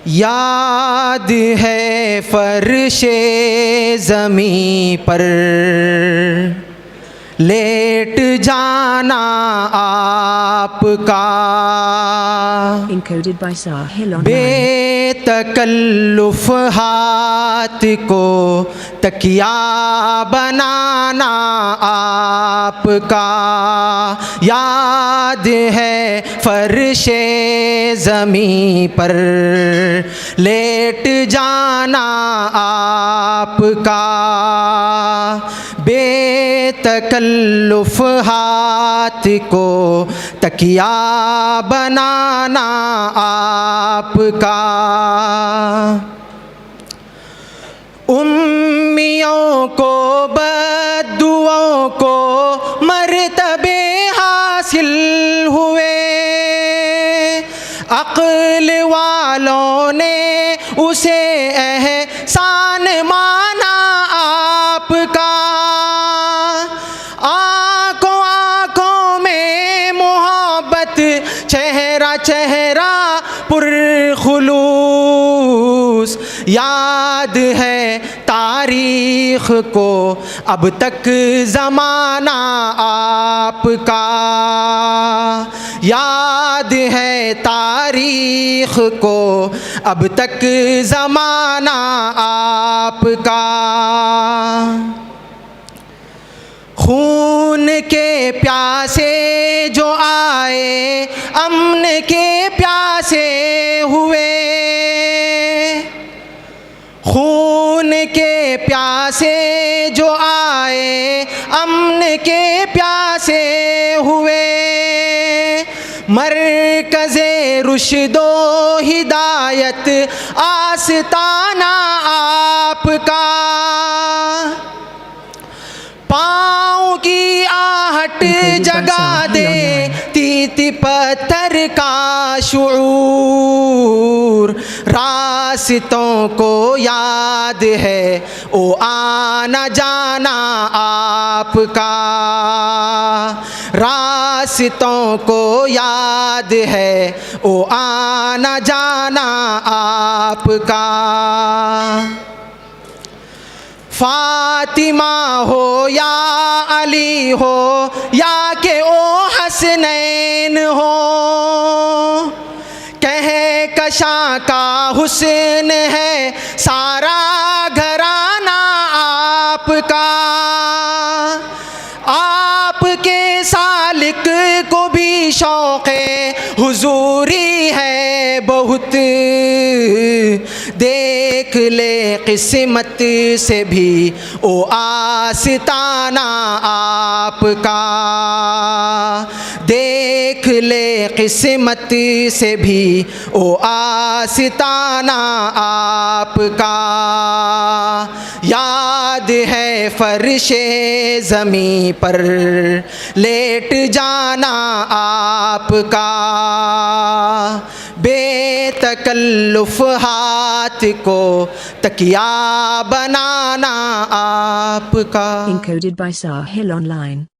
یاد ہے فرش زمیں پر لیٹ جانا آپ کا، Encoded by Sahil Online. بے تکلف ہاتھ کو تکیا بنانا آپ کا، یاد ہے فرش زمیں پر لیٹ جانا آپ کا، بے تکلف ہاتھ کو تکیا بنانا آپ کا، امیوں کو بددعاؤں کو مرتبے حاصل ہوئے، عقل والوں نے اسے احسان مانا آپ کا، آنکھوں آنکھوں میں محبت، چہرہ چہرہ پر خلوص، یاد ہے تاریخ کو اب تک زمانہ آپ کا، یاد ہے تاریخ کو اب تک زمانہ آپ کا، خون کے پیاسے جو آئے امن کے پیاسے ہوئے، خون کے پیاسے جو آئے امن کے پیاسے ہوئے، مرکز رشد و ہدایت آستانہ آپ کا، پاؤں کی آہٹ جگا دے تیتی پتھر کا شعور، راستوں کو یاد ہے او آنا جانا آپ کا، راستوں کو یاد ہے او آنا جانا آپ کا، فاطمہ ہو یا علی ہو یا کہ او حسنین ہو، کہکشاں کا حسن ہے سارا گھرانہ آپ کا، آپ کے سالک کو بھی شوق حضوری ہے بہت، دیکھ لے قسمت سے بھی او آستانہ آپ کا، دیکھ لے قسمت سے بھی او آستانہ آپ کا، یاد ہے فرش زمیں پر لیٹ جانا آپ کا، بے تکلف ہاتھ کو تکیا بنانا آپ کا۔ Encoded by Sahil Online.